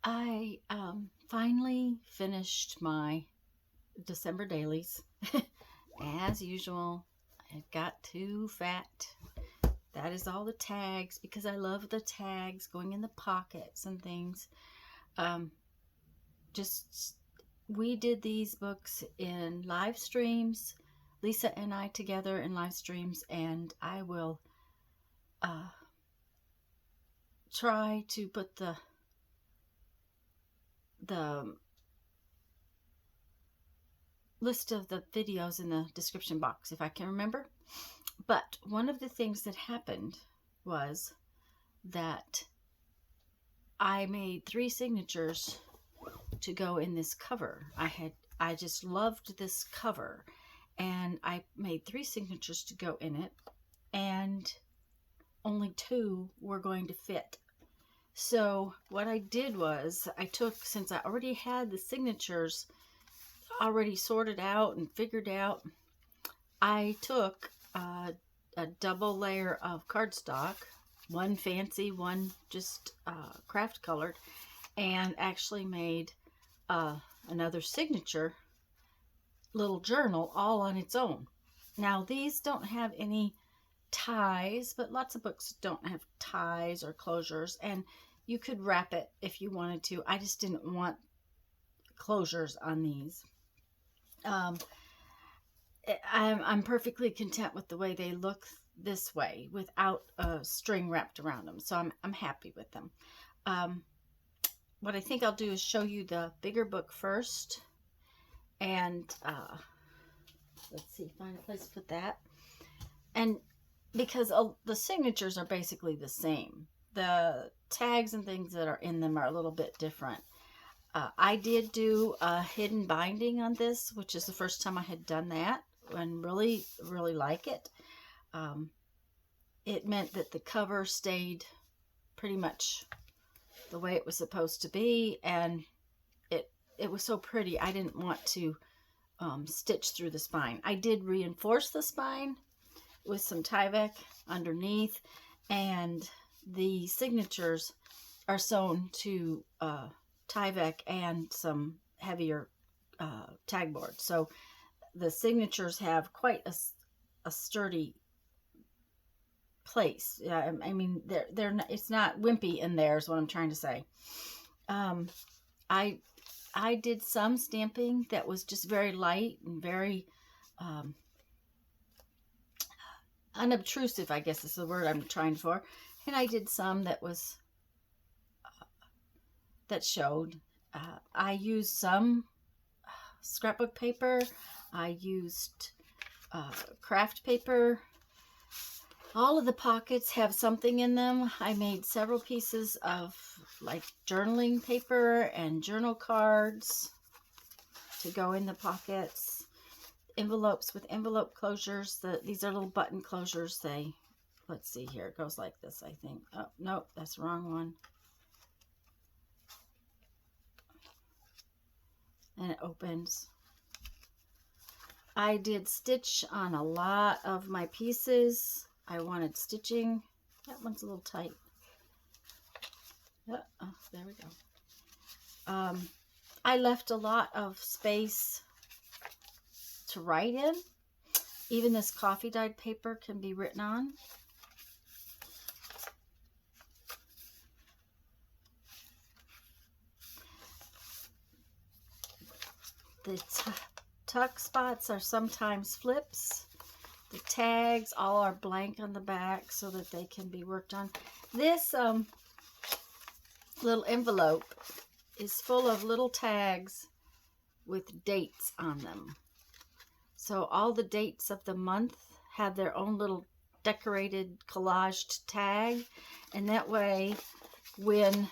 I finally finished my December dailies. As usual, I got too fat. That is all the tags because I love the tags going in the pockets and things. Um, just we did these books in live streams, Lisa and I together in live streams, and I will uh, try to put the list of the videos in the description box if I can remember. But one of the things that happened was that I made 3 signatures to go in this cover. I just loved this cover, and I made 3 signatures to go in it, and only 2 were going to fit. So what I did was I took, since I already had the signatures already sorted out and figured out, I took a double layer of cardstock, one fancy, one just craft colored, and actually made another signature little journal all on its own. Now these don't have any ties, but lots of books don't have ties or closures, and you could wrap it if you wanted to. I just didn't want closures on these. I'm perfectly content with the way they look this way without a string wrapped around them, so I'm happy with them. What I think I'll do is show you the bigger book first, and let's see, find a place to put that. And because the signatures are basically the same, the tags and things that are in them are a little bit different. I did do a hidden binding on this, which is the first time I had done that, and really like it. It meant that the cover stayed pretty much the way it was supposed to be, and it was so pretty. I didn't want to stitch through the spine. I did reinforce the spine with some Tyvek underneath, and the signatures are sewn to Tyvek and some heavier tag board. So the signatures have quite a sturdy place. I mean, they're not, it's not wimpy in there is what I'm trying to say. I did some stamping that was just very light and very unobtrusive, I guess is the word I'm trying for. And I did some that was that showed. I used some scrapbook paper. I used craft paper. All of the pockets have something in them. I made several pieces of like journaling paper and journal cards to go in the pockets. Envelopes with envelope closures. These are little button closures. Let's see here. It goes like this, I think. Oh, nope, that's the wrong one. And it opens. I did stitch on a lot of my pieces. I wanted stitching. That one's a little tight. Oh, there we go. I left a lot of space to write in. Even this coffee dyed paper can be written on. The tuck spots are sometimes flips. The tags all are blank on the back so that they can be worked on. This little envelope is full of little tags with dates on them. So all the dates of the month have their own little decorated collaged tag, and that way when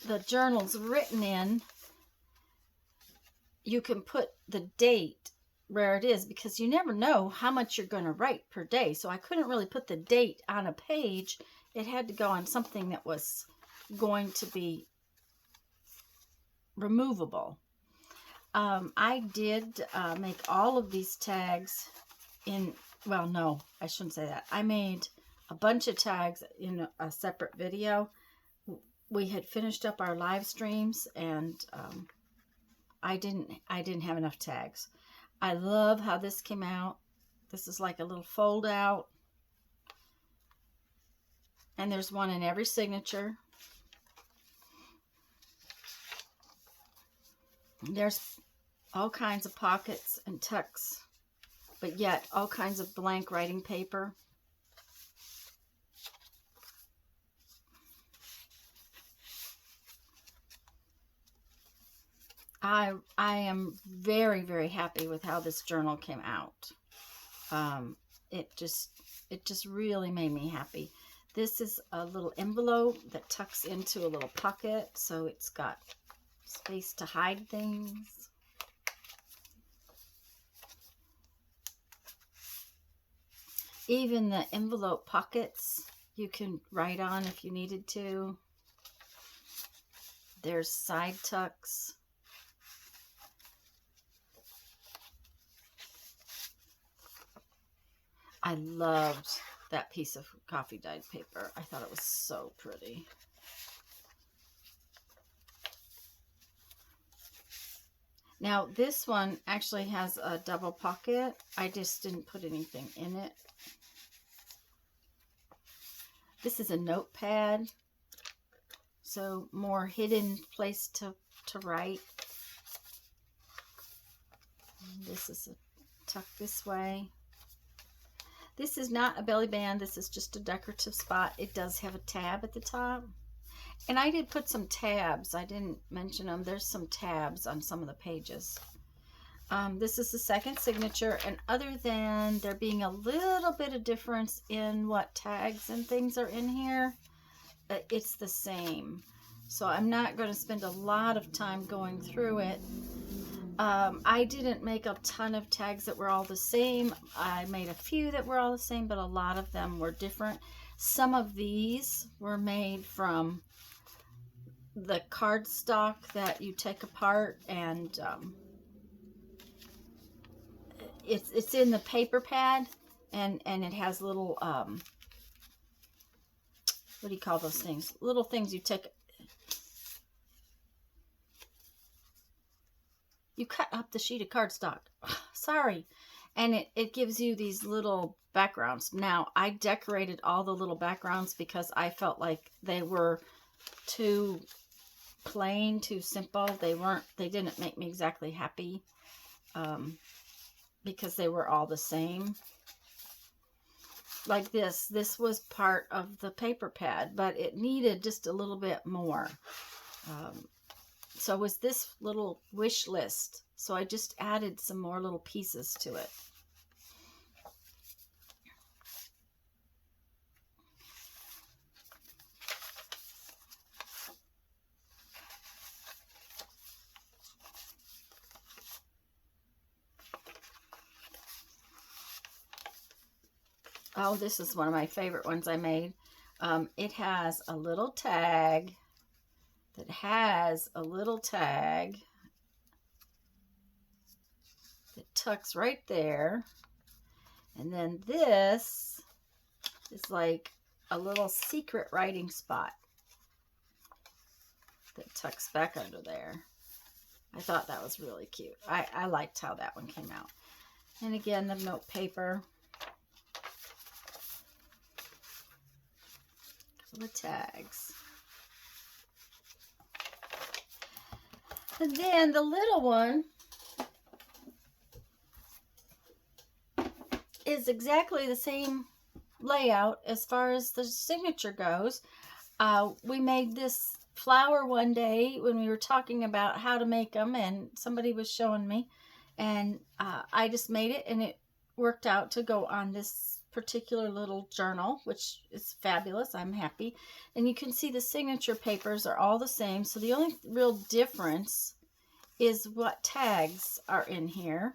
the journal's written in, you can put the date where it is, because you never know how much you're going to write per day. So I couldn't really put the date on a page. It had to go on something that was going to be removable. I did make all of these tags in, well, no, I shouldn't say that. I made a bunch of tags in a separate video. we had finished up our live streams, and I didn't have enough tags. I love how this came out. This is like a little fold out, and there's one in every signature. There's all kinds of pockets and tucks, but yet all kinds of blank writing paper. I am very, very happy with how this journal came out. It just really made me happy. This is a little envelope that tucks into a little pocket, so it's got space to hide things. Even the envelope pockets you can write on if you needed to. There's side tucks. I loved that piece of coffee dyed paper. I thought it was so pretty. Now this one actually has a double pocket. I just didn't put anything in it. This is a notepad, so more hidden place to write. This is a tuck this way. This is not a belly band. This is just a decorative spot. It does have a tab at the top. And I did put some tabs. I didn't mention them. There's some tabs on some of the pages. This is the second signature. And other than there being a little bit of difference in what tags and things are in here, it's the same. So I'm not going to spend a lot of time going through it. I didn't make a ton of tags that were all the same. I made a few that were all the same, but a lot of them were different. Some of these were made from the cardstock that you take apart, and it's in the paper pad, and it has little what do you call those things? Little things you take. You cut up the sheet of cardstock. Sorry. And it gives you these little backgrounds. Now, I decorated all the little backgrounds because I felt like they were too plain, too simple. They didn't make me exactly happy because they were all the same. Like this was part of the paper pad, but it needed just a little bit more. So was this little wish list. So I just added some more little pieces to it. Oh, this is one of my favorite ones I made. It has a little tag that has a little tag that tucks right there. And then this is like a little secret writing spot that tucks back under there. I thought that was really cute. I liked how that one came out. And again, the note paper. Couple of tags. And then the little one is exactly the same layout as far as the signature goes. We made this flower one day when we were talking about how to make them, and somebody was showing me, and I just made it, and it worked out to go on this particular little journal, which is fabulous. I'm happy. And you can see the signature papers are all the same, so the only real difference is what tags are in here.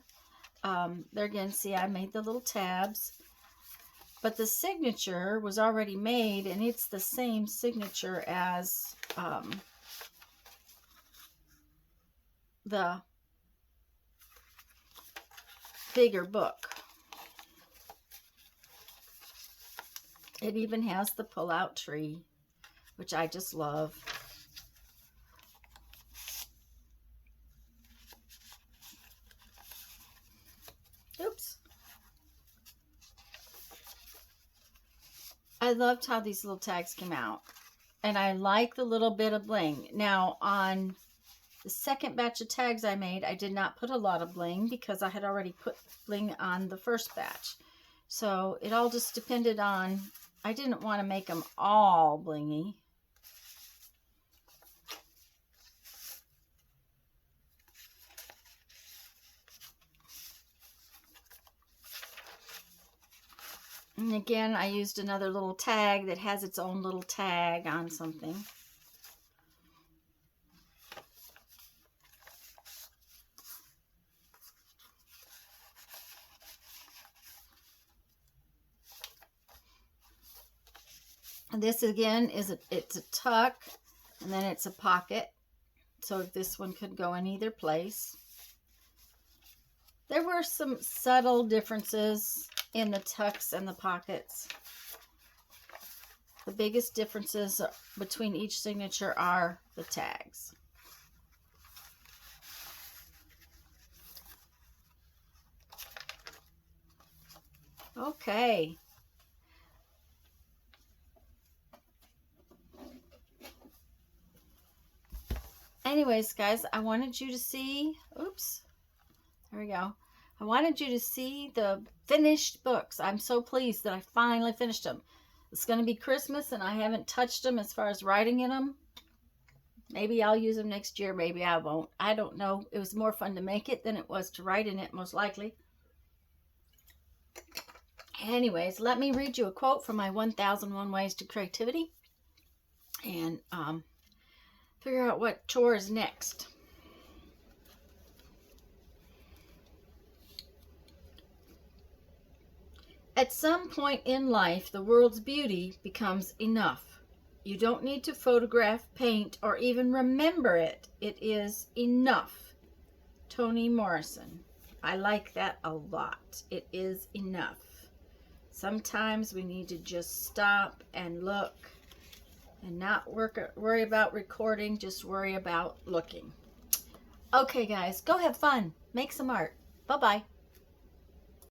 There again, see, I made the little tabs, but the signature was already made, and it's the same signature as the bigger book. It even has the pull-out tree, which I just love. I loved how these little tags came out. And I like the little bit of bling. Now, on the second batch of tags I made, I did not put a lot of bling because I had already put bling on the first batch. So it all just depended on, I didn't want to make them all blingy. And again, I used another little tag that has its own little tag on something. And this again is it's a tuck, and then it's a pocket. So this one could go in either place. There were some subtle differences in the tucks and the pockets. The biggest differences between each signature are the tags. Okay. Anyways, guys, I wanted you to see, oops, there we go. I wanted you to see the finished books. I'm so pleased that I finally finished them. It's going to be Christmas and I haven't touched them as far as writing in them. Maybe I'll use them next year. Maybe I won't. I don't know. It was more fun to make it than it was to write in it, most likely. Anyways, let me read you a quote from my 1001 Ways to Creativity. And figure out what chore is next. At some point in life, the world's beauty becomes enough. You don't need to photograph, paint, or even remember it. It is enough. Toni Morrison. I like that a lot. It is enough. Sometimes we need to just stop and look and not worry about recording, just worry about looking. Okay, guys, go have fun. Make some art. Bye-bye.